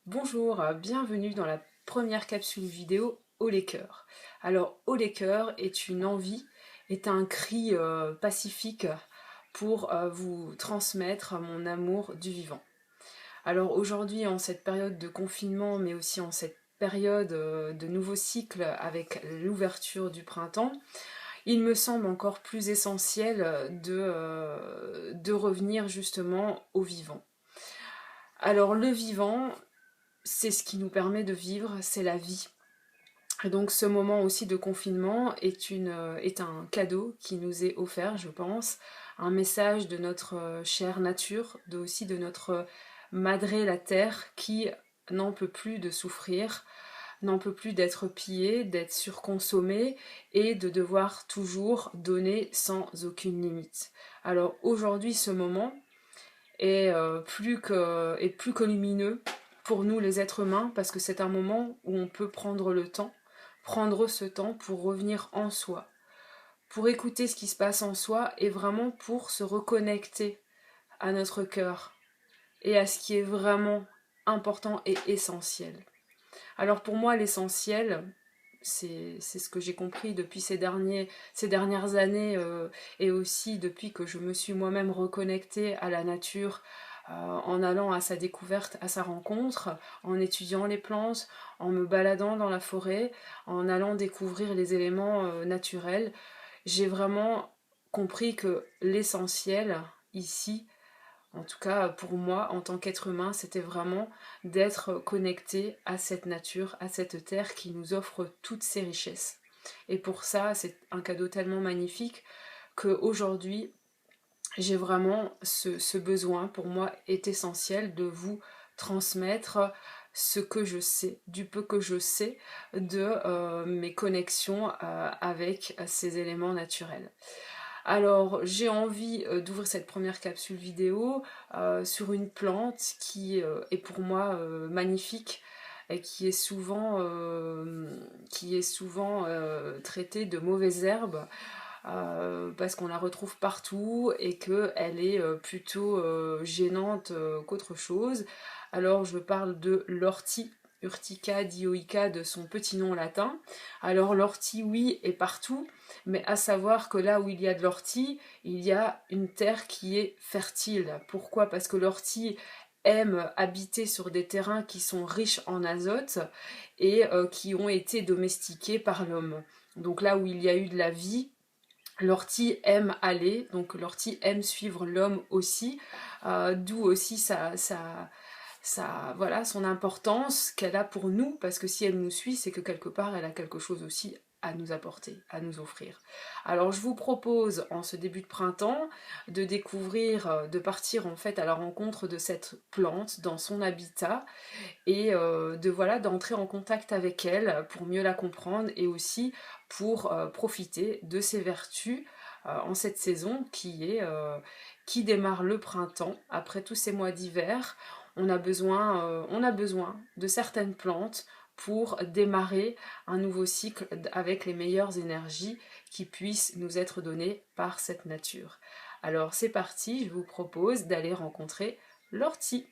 Bonjour, bienvenue dans la première capsule vidéo Haut les cœurs. Alors, Haut les cœurs est une envie, est un cri pacifique pour vous transmettre mon amour du vivant. Alors aujourd'hui, en cette période de confinement, mais aussi en cette période de nouveau cycle avec l'ouverture du printemps, il me semble encore plus essentiel de revenir justement au vivant. Alors le vivant, c'est ce qui nous permet de vivre, c'est la vie. Et donc ce moment aussi de confinement est un cadeau qui nous est offert, je pense, un message de notre chère nature, aussi de notre madré la terre qui n'en peut plus de souffrir, n'en peut plus d'être pillée, d'être surconsommée et de devoir toujours donner sans aucune limite. Alors aujourd'hui ce moment est plus que lumineux pour nous les êtres humains parce que c'est un moment où on peut prendre ce temps pour revenir en soi, pour écouter ce qui se passe en soi et vraiment pour se reconnecter à notre cœur et à ce qui est vraiment important et essentiel. Alors pour moi l'essentiel, c'est ce que j'ai compris depuis ces dernières années et aussi depuis que je me suis moi-même reconnectée à la nature en allant à sa découverte, à sa rencontre, en étudiant les plantes, en me baladant dans la forêt, en allant découvrir les éléments naturels. J'ai vraiment compris que l'essentiel ici, en tout cas pour moi en tant qu'être humain, c'était vraiment d'être connecté à cette nature, à cette terre qui nous offre toutes ses richesses. Et pour ça, c'est un cadeau tellement magnifique qu'aujourd'hui, j'ai vraiment ce besoin, pour moi, est essentiel de vous transmettre ce que je sais, du peu que je sais de mes connexions avec ces éléments naturels. Alors, j'ai envie d'ouvrir cette première capsule vidéo sur une plante qui est pour moi magnifique et qui est souvent traitée de mauvaises herbes parce qu'on la retrouve partout et qu'elle est plutôt gênante qu'autre chose. Alors, je parle de l'ortie. Urtica dioica de son petit nom latin. Alors l'ortie, oui, est partout, mais à savoir que là où il y a de l'ortie, il y a une terre qui est fertile. Pourquoi? Parce que l'ortie aime habiter sur des terrains qui sont riches en azote et qui ont été domestiqués par l'homme. Donc là où il y a eu de la vie, l'ortie aime aller, donc l'ortie aime suivre l'homme aussi, d'où aussi voilà, son importance qu'elle a pour nous, parce que si elle nous suit, c'est que quelque part, elle a quelque chose aussi à nous apporter, à nous offrir. Alors je vous propose, en ce début de printemps, de découvrir, de partir en fait à la rencontre de cette plante dans son habitat, et voilà, d'entrer en contact avec elle pour mieux la comprendre, et aussi pour profiter de ses vertus en cette saison qui démarre le printemps, après tous ces mois d'hiver. On a besoin de certaines plantes pour démarrer un nouveau cycle avec les meilleures énergies qui puissent nous être données par cette nature. Alors c'est parti, je vous propose d'aller rencontrer l'ortie.